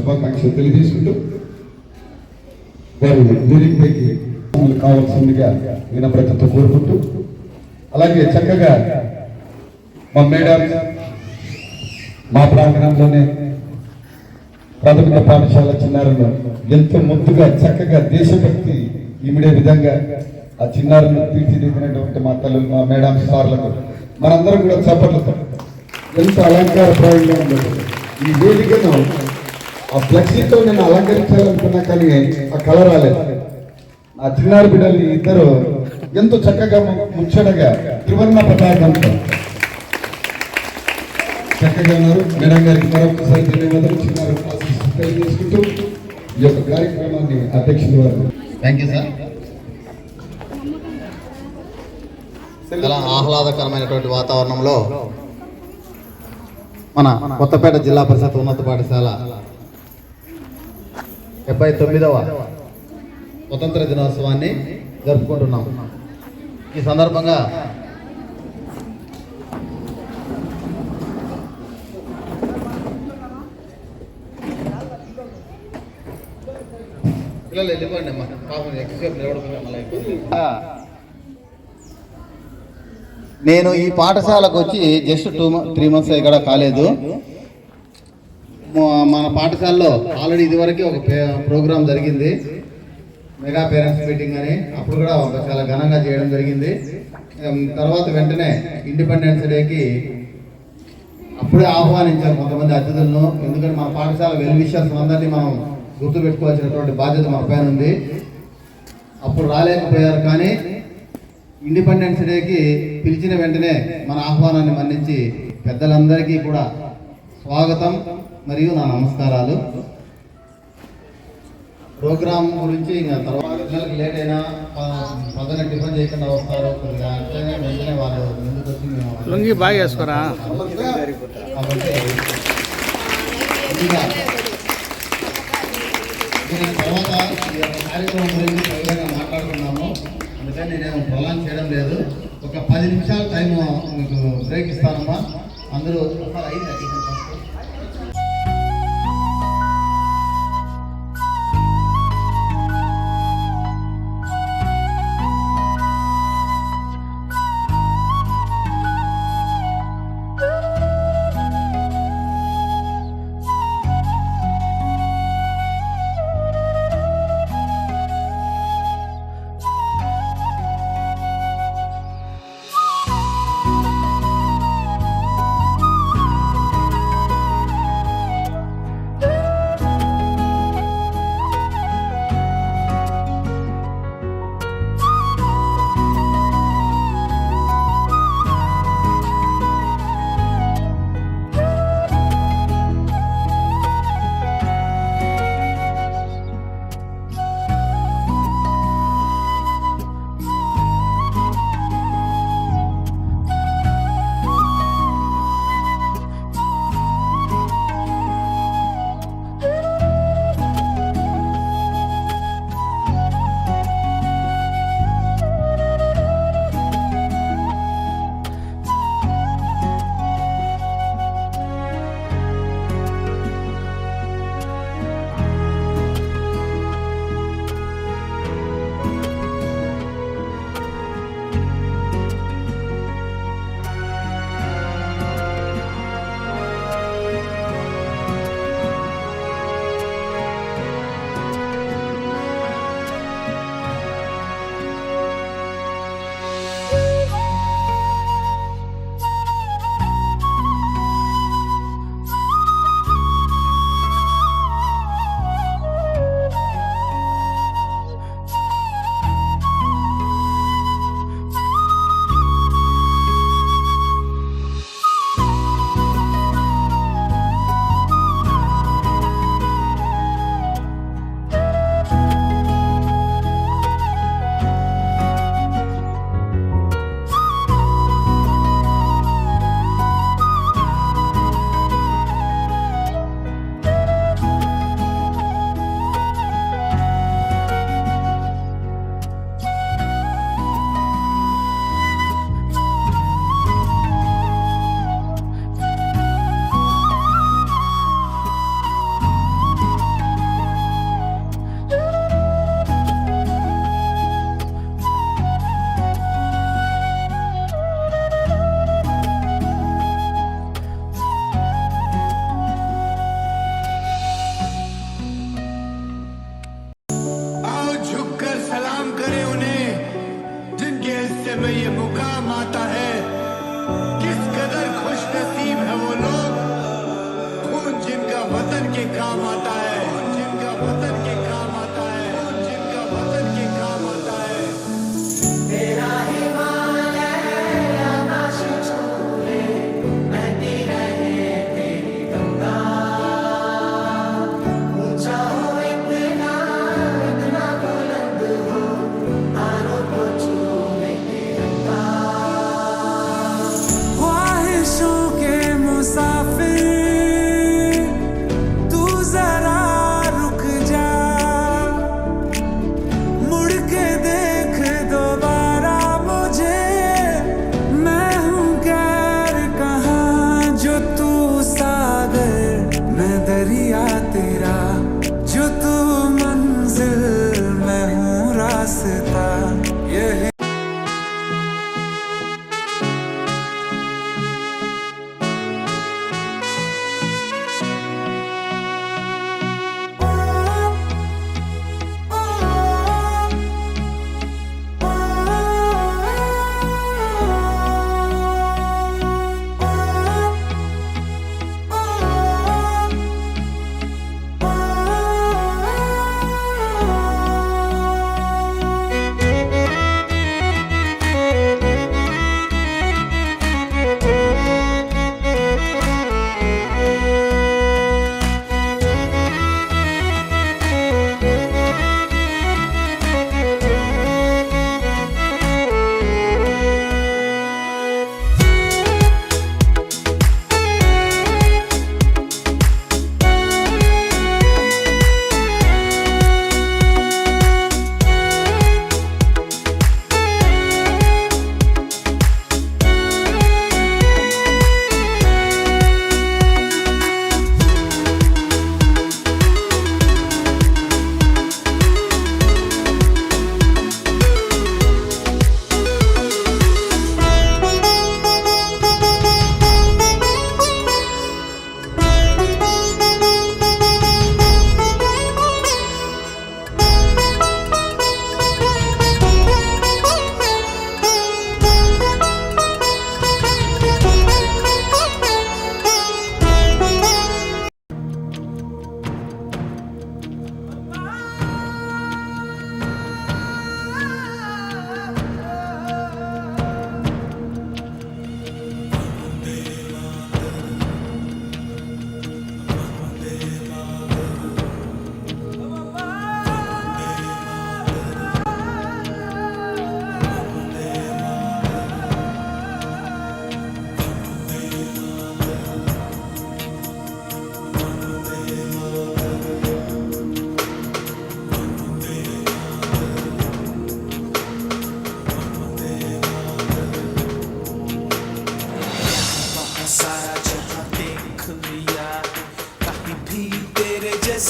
శుభాకాంక్షలు తెలియజేసుకుంటూ వారి వేదికపైకి కావాల్సిందిగా వినమ్రతతో కోరుకుంటూ, అలాగే చక్కగా మా మేడం మా ప్రాంగణంలోనే ప్రాథమిక పాఠశాల చిన్నారులు ఎంతో ముద్దుగా చక్కగా దేశభక్తి ఇమిడే విధంగా ఆ చిన్నారులను తీర్చిదిద్దినటువంటి మా తల్లులు, మా మేడం, సార్లకు మనందరం కూడా చప్పట్లతో ఎంత అలంకారప్రాయంగా ఉండదు. ఈ వేదికను ఆ ఫ్లెక్సీతో నేను అలంకరించాలనుకున్నా కానీ ఆ కలర్ రాలేదు. ఆ చిన్నారి బిడ్డలు ఇద్దరు ఎంతో చక్కగా ముచ్చటగా త్రివర్ణ పతాకంతో చక్కగా ఉన్నారు. మేడం గారికి మరొకసారి ధన్యవాదాలు. చిన్నారు తెలియజేసుకుంటూ ఈ యొక్క కార్యక్రమాన్ని అధ్యక్షులు వారు. Thank you sir. చాలా ఆహ్లాదకరమైనటువంటి వాతావరణంలో మన కొత్తపేట జిల్లా పరిషత్ ఉన్నత పాఠశాల 79వ స్వతంత్ర దినోత్సవాన్ని జరుపుకుంటున్నాం. ఈ సందర్భంగా పిల్లలు వెళ్ళిపోండి అమ్మా, పాపం ఎక్కువసేపు నిలబడుతున్నా. నేను ఈ పాఠశాలకు వచ్చి జస్ట్ 3 months ఇక్కడ కాలేదు. మన పాఠశాలలో ఆల్రెడీ ఇదివరకు ఒక ప్రోగ్రాం జరిగింది, మెగా పేరెంట్స్ మీటింగ్ అని. అప్పుడు కూడా ఒక చాలా ఘనంగా చేయడం జరిగింది. తర్వాత వెంటనే ఇండిపెండెన్స్ డేకి అప్పుడే ఆహ్వానించారు కొంతమంది అతిథులను. ఎందుకంటే మన పాఠశాల వెల్ విషర్స్ అందరినీ మనం గుర్తుపెట్టుకోవాల్సినటువంటి బాధ్యత మన పైన ఉంది. అప్పుడు రాలేకపోయారు, కానీ ఇండిపెండెన్స్ డేకి పిలిచిన వెంటనే మన ఆహ్వానాన్ని మన్నించి పెద్దలందరికీ కూడా స్వాగతం మరియు నా నమస్కారాలు. ప్రోగ్రామ్ గురించి ఇంకా తర్వాత పిల్లలకి లేట్ అయినా పొద్దున టిఫిన్ చేయకుండా వస్తారు, వెంటనే వాళ్ళు ముందుకు వచ్చి బాగా చేసుకోరా. కాబట్టి తర్వాత కార్యక్రమం గురించి పైగా మాట్లాడుకున్నాము. అందుకని నేను ప్రొలాంగ్ చేయడం లేదు. ఒక 10 నిమిషాలు టైం మీకు బ్రేక్ ఇస్తానమ్మా. అందరూ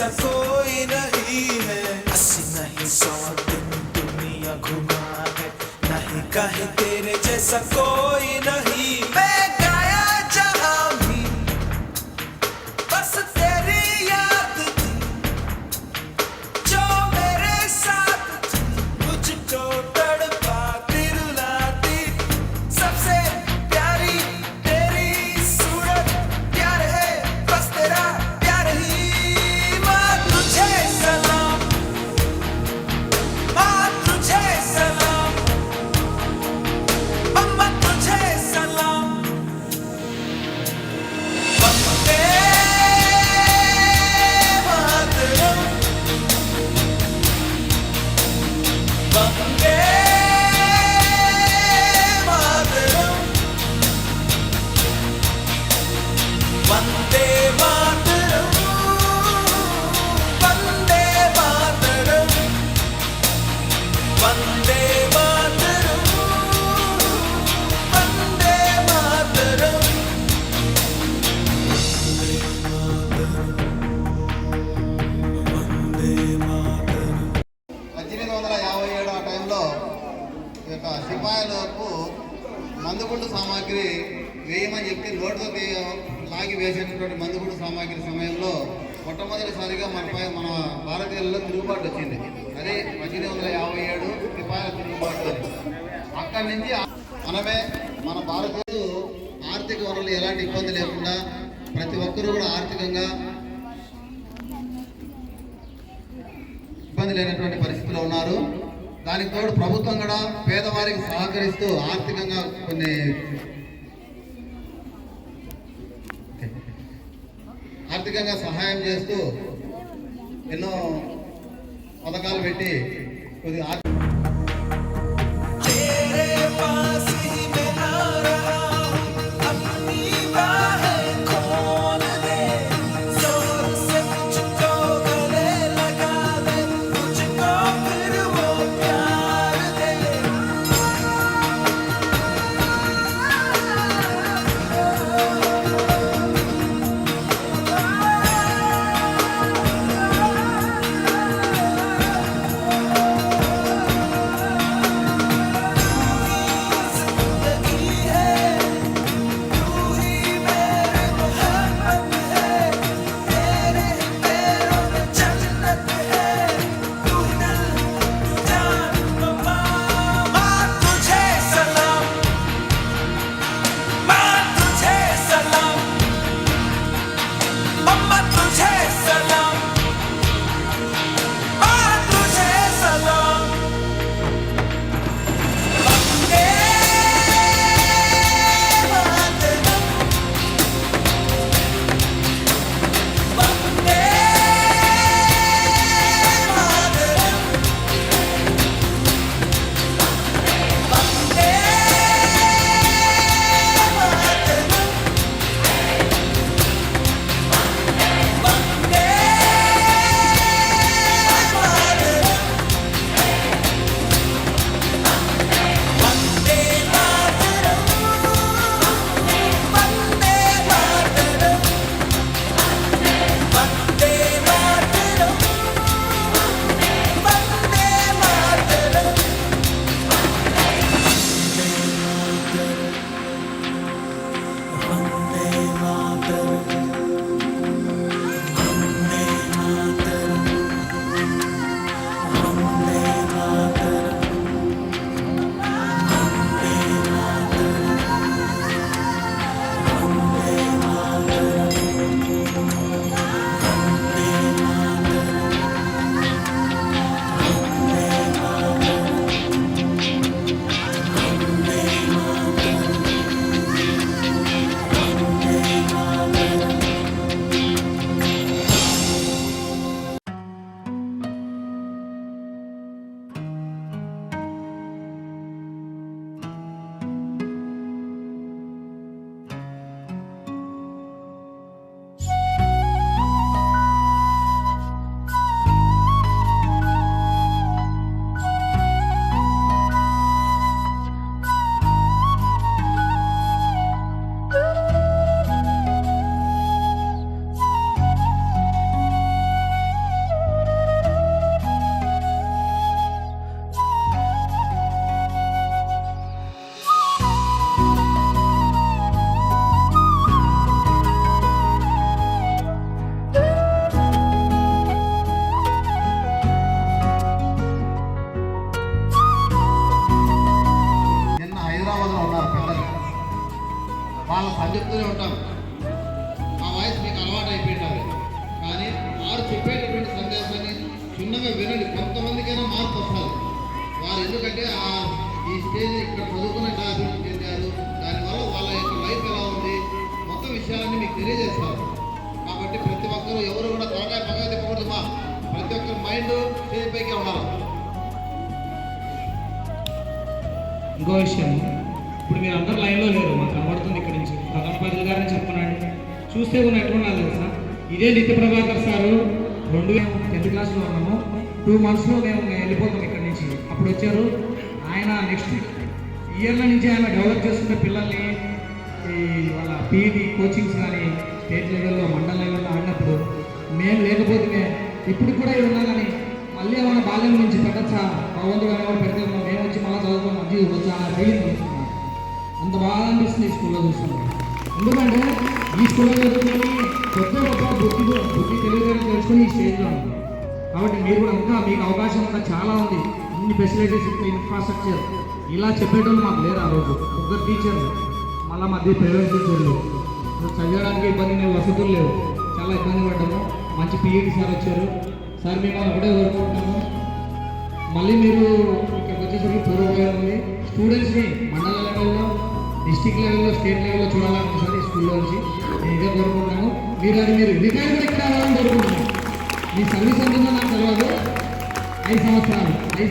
जैसा कोई नहीं है। 80 नहीं 100 दिन दुनिया घुमा है, नहीं कहीं तेरे जैसा कोई नहीं। मैं गाया जहां भी बस तेरी याद थी, जो मेरे साथ थी मुझको तड़पाती रुलाती। सबसे प्यारी तेरी सूरत, प्यार है बस तेरा प्यार ही। माँ तुझे सलाम, माँ तुझे सलाम, अम्मा तुझे सलाम। वंदे मातरम, वंदे मातरम, वंदे मातरम, वंदे मातरम, वंदे मातरम, वंदे मातरम। 1857 ఆ టైంలో ఈ యొక్క సిపాయిలకు మందుగుండు సామాగ్రి వేయమని చెప్పి నోటితో లాగి వేసేటటువంటి మందుగుండు సామాగ్రి సమయంలో మొట్టమొదటిసారిగా మన భారతీయులలో తిరుగుబాటు వచ్చింది. అదే 1857 సిపాయిల తిరుగుబాటు అని. అక్కడి నుంచి మన భారతీయులు ఆర్థిక వనరులు ఎలాంటి ఇబ్బంది లేకుండా ప్రతి ఒక్కరూ కూడా ఆర్థికంగా ఇబ్బంది లేనటువంటి పరిస్థితిలో ఉన్నారు. దానికి తోడు ప్రభుత్వం కూడా పేదవారికి సహకరిస్తూ ఆర్థికంగా ఆర్థికంగా సహాయం చేస్తూ ఎన్నో పథకాలు పెట్టి కొద్దిగా तेरे पास ही मैं आ रहा हूँ, अपनी बाहें खोल दे, जोर से मुझको गले लगा दे, मुझको फिर वो प्यार दे। వాళ్ళ చెప్తూనే ఉంటాం. ఆ వాయిస్ మీకు అలవాటు అయిపోయింటారు. కానీ వారు చెప్పేటటువంటి సందేశాన్ని చిన్నగా వినండి. కొంతమందికైనా మార్పు వస్తారు. వారు ఎందుకంటే ఈ స్టేజ్ ఇక్కడ చదువుకున్నట్టు అభివృద్ధి చెందారు. దానివల్ల వాళ్ళ యొక్క లైఫ్ ఎలా ఉంది మొత్తం విషయాలన్నీ మీకు తెలియజేస్తారు. కాబట్టి ప్రతి ఒక్కరూ ఎవరు కూడా త్వరగా పగ తిప్పకూడదు. ప్రతి ఒక్కరి మైండ్ స్టేజ్ పైకి ఉండాలి. ఇంకో విషయం, ఇప్పుడు మీరు అందరు లైన్లో లేరు, మాకు కనబడుతుంది ఇక్కడ నుంచి. ప్రధాన ఉపాధ్యాయులు గారిని చెప్తున్నాండి, చూస్తే కూడా ఎట్లున్నారు తెలుసా? ఇదే నిత్య ప్రభాకర్ సారు 10th క్లాస్లో ఉన్నాము. 2 monthsలో మేము వెళ్ళిపోతాం ఇక్కడ నుంచి. అప్పుడు వచ్చారు ఆయన. నెక్స్ట్ ఇయర్ల నుంచి ఆయన డెవలప్ చేస్తున్న పిల్లల్ని వాళ్ళ పీఈటీ కోచింగ్స్ కానీ స్టేట్ లెవెల్లో మండల లెవెల్లో ఆడినప్పుడు మేము లేకపోతే ఇప్పుడు కూడా ఇది ఉన్నా కానీ మళ్ళీ ఏమైనా బాల్యం నుంచి పెట్టచ్చా, భగవంతుడు అనేవాడు పెడితే మేము వచ్చి మళ్ళీ చదువుతాం, మంచి వచ్చా అలా ఫీలింగ్ వస్తున్నాం. అంత బాగా అనిపిస్తుంది ఈ స్కూల్లో చూస్తున్నాం. ఎందుకంటే ఈ స్కూల్లో చదువుకొని కొత్త గొప్ప బుద్ధి తెలివితేటలు తెలుసుకొని ఈ స్టేజ్లో ఉంది. కాబట్టి మీరు కూడా ఇంకా మీకు అవకాశం ఇంకా చాలా ఉంది. అన్ని ఫెసిలిటీస్, ఇన్ఫ్రాస్ట్రక్చర్ ఇలా చెప్పేటోళ్ళు మాకు లేరు. ఆ రోజు 1 టీచర్లు, మళ్ళీ మధ్య ప్రైవేట్ టీచర్లు, చదివడానికి ఇబ్బంది లేవు, వసతులు లేవు, చాలా ఇబ్బంది పడ్డాము. మంచి పీఈటీ సార్ వచ్చారు. సార్ మేము ఒకటే కోరుకుంటున్నాము, మళ్ళీ మీరు ఇక్కడికి వచ్చేసరికి పూర్వపయోగం ఉంది. స్టూడెంట్స్ని మండల లెవెల్లో, డిస్టిక్ లెవెల్లో, స్టేట్ లెవెల్లో చూడాలని సార్ ఈ స్కూల్లో నుంచి నేను ఇదే కోరుకుంటున్నాను. మీరు రిటైర్ కూడా ఇక్కడ రావాలని కోరుకుంటున్నాను. మీ సర్వీస్ ఉంటుందో నాకు తెలియదు. 5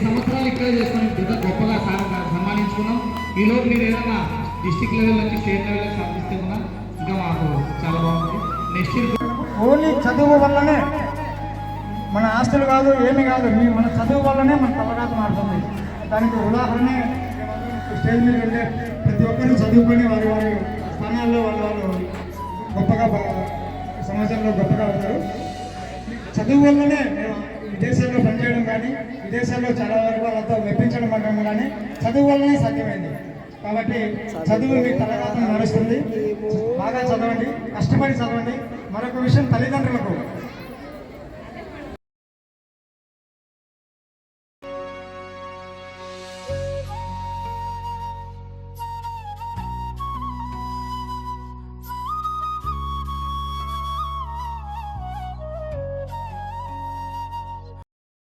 సంవత్సరాలు ఇక్కడే చేసుకొని పెద్ద గొప్పగా సార్ సన్మానించుకున్నాం. ఈలోపు మీరు ఏదైనా డిస్టిక్ లెవెల్ నుంచి స్టేట్ లెవెల్ సాధిస్తే కూడా ఇంకా మాకు చాలా బాగుంది. నెక్స్ట్ ఇయర్ ఓన్లీ చదువు వల్లనే మన ఆస్తులు కాదు, ఏమీ కాదు, మన చదువు వల్లనే మన తలరాత మారుతుంది. దానికి ఉదాహరణే స్టేజ్ మీద వెళ్ళే ప్రతి ఒక్కరు చదువుకొని వారి వారి స్థానాల్లో వాళ్ళు గొప్పగా సమాజంలో గొప్పగా అవుతారు. చదువు వల్లనే విదేశాల్లో పనిచేయడం కానీ, విదేశాల్లో చాలా వరకు వాళ్ళతో మెప్పించడం అనడం కానీ చదువు వల్లనే సాధ్యమైంది. కాబట్టి చదువు మీకు తలరాతను మారుస్తుంది. బాగా చదవండి, కష్టపడి చదవండి. మరొక విషయం, తల్లిదండ్రులకు